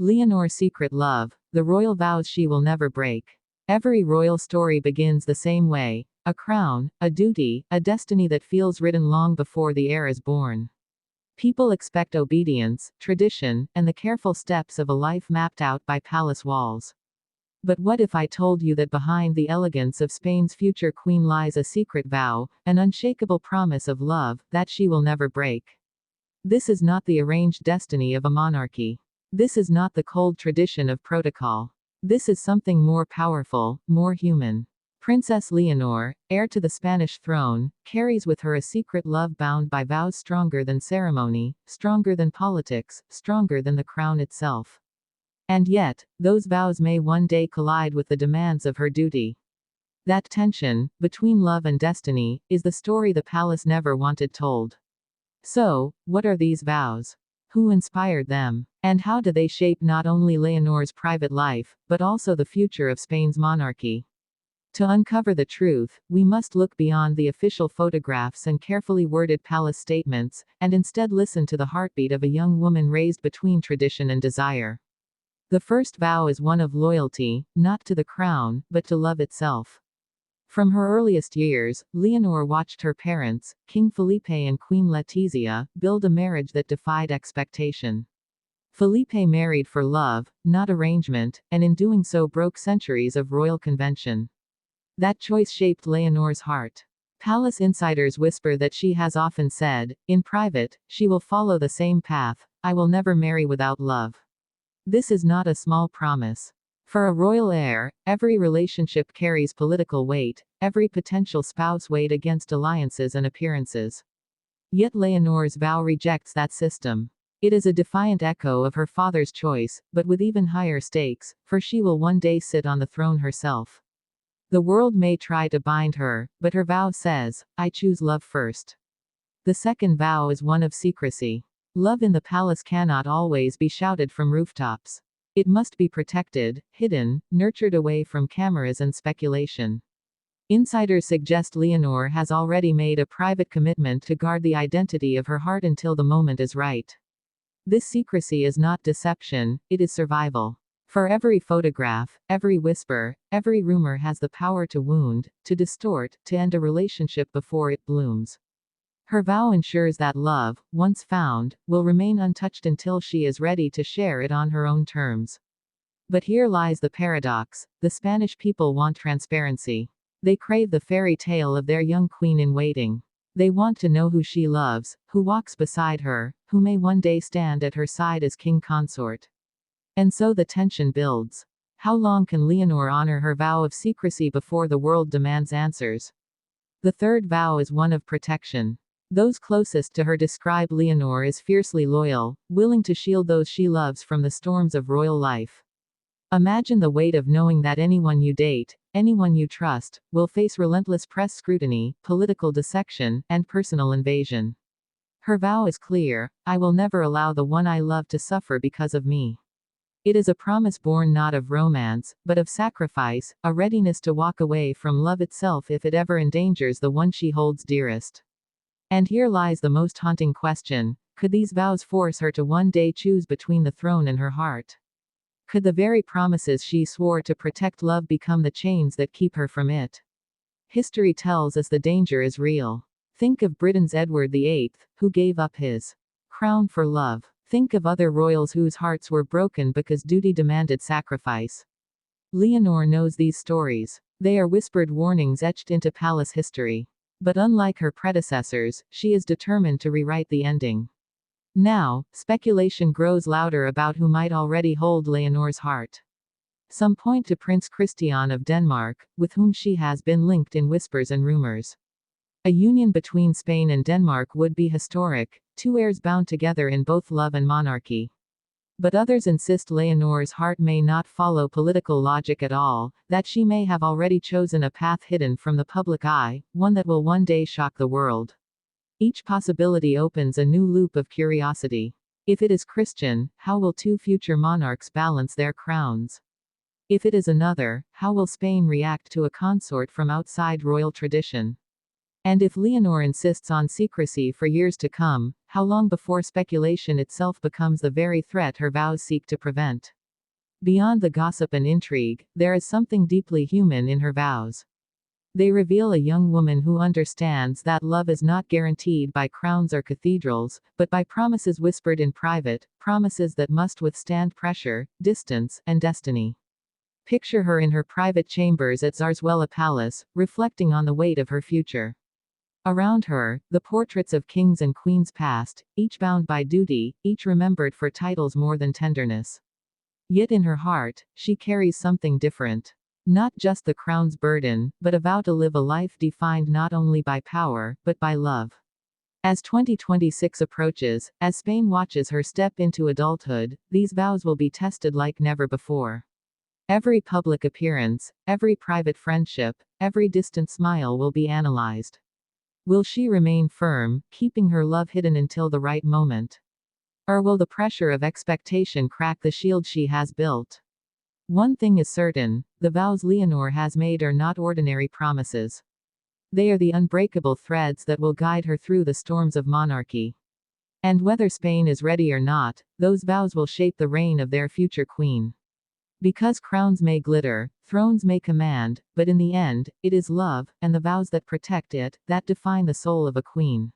Leonor's secret love, the royal vows she will never break. Every royal story begins the same way: a crown, a duty, a destiny that feels written long before the heir is born. People expect obedience, tradition, and the careful steps of a life mapped out by palace walls. But what if I told you that behind the elegance of Spain's future queen lies a secret vow, an unshakable promise of love, that she will never break? This is not the arranged destiny of a monarchy. This is not the cold tradition of protocol. This is something more powerful, more human. Princess Leonor, heir to the Spanish throne, carries with her a secret love bound by vows stronger than ceremony, stronger than politics, stronger than the crown itself. And yet, those vows may one day collide with the demands of her duty. That tension, between love and destiny, is the story the palace never wanted told. So, what are these vows? Who inspired them? And how do they shape not only Leonor's private life, but also the future of Spain's monarchy? To uncover the truth, we must look beyond the official photographs and carefully worded palace statements, and instead listen to the heartbeat of a young woman raised between tradition and desire. The first vow is one of loyalty, not to the crown, but to love itself. From her earliest years, Leonor watched her parents, King Felipe and Queen Letizia, build a marriage that defied expectation. Felipe married for love, not arrangement, and in doing so broke centuries of royal convention. That choice shaped Leonor's heart. Palace insiders whisper that she has often said, in private, she will follow the same path: I will never marry without love. This is not a small promise. For a royal heir, every relationship carries political weight, every potential spouse weighed against alliances and appearances. Yet Leonor's vow rejects that system. It is a defiant echo of her father's choice, but with even higher stakes, for she will one day sit on the throne herself. The world may try to bind her, but her vow says, I choose love first. The second vow is one of secrecy. Love in the palace cannot always be shouted from rooftops. It must be protected, hidden, nurtured away from cameras and speculation. Insiders suggest Leonor has already made a private commitment to guard the identity of her heart until the moment is right. This secrecy is not deception, it is survival. For every photograph, every whisper, every rumor has the power to wound, to distort, to end a relationship before it blooms. Her vow ensures that love, once found, will remain untouched until she is ready to share it on her own terms. But here lies the paradox: the Spanish people want transparency. They crave the fairy tale of their young queen in waiting. They want to know who she loves, who walks beside her, who may one day stand at her side as king consort. And so the tension builds. How long can Leonor honor her vow of secrecy before the world demands answers? The third vow is one of protection. Those closest to her describe Leonor as fiercely loyal, willing to shield those she loves from the storms of royal life. Imagine the weight of knowing that anyone you date, anyone you trust, will face relentless press scrutiny, political dissection, and personal invasion. Her vow is clear: I will never allow the one I love to suffer because of me. It is a promise born not of romance, but of sacrifice, a readiness to walk away from love itself if it ever endangers the one she holds dearest. And here lies the most haunting question: could these vows force her to one day choose between the throne and her heart? Could the very promises she swore to protect love become the chains that keep her from it? History tells us the danger is real. Think of Britain's Edward VIII, who gave up his crown for love. Think of other royals whose hearts were broken because duty demanded sacrifice. Leonor knows these stories. They are whispered warnings etched into palace history. But unlike her predecessors, she is determined to rewrite the ending. Now, speculation grows louder about who might already hold Leonor's heart. Some point to Prince Christian of Denmark, with whom she has been linked in whispers and rumors. A union between Spain and Denmark would be historic, two heirs bound together in both love and monarchy. But others insist Leonor's heart may not follow political logic at all, that she may have already chosen a path hidden from the public eye, one that will one day shock the world. Each possibility opens a new loop of curiosity. If it is Christian, how will two future monarchs balance their crowns? If it is another, how will Spain react to a consort from outside royal tradition? And if Leonor insists on secrecy for years to come, how long before speculation itself becomes the very threat her vows seek to prevent? Beyond the gossip and intrigue, there is something deeply human in her vows. They reveal a young woman who understands that love is not guaranteed by crowns or cathedrals, but by promises whispered in private, promises that must withstand pressure, distance, and destiny. Picture her in her private chambers at Zarzuela Palace, reflecting on the weight of her future. Around her, the portraits of kings and queens past, each bound by duty, each remembered for titles more than tenderness. Yet in her heart, she carries something different. Not just the crown's burden, but a vow to live a life defined not only by power, but by love. As 2026 approaches, as Spain watches her step into adulthood, these vows will be tested like never before. Every public appearance, every private friendship, every distant smile will be analyzed. Will she remain firm, keeping her love hidden until the right moment? Or will the pressure of expectation crack the shield she has built? One thing is certain, the vows Leonor has made are not ordinary promises. They are the unbreakable threads that will guide her through the storms of monarchy. And whether Spain is ready or not, those vows will shape the reign of their future queen. Because crowns may glitter, thrones may command, but in the end, it is love, and the vows that protect it, that define the soul of a queen.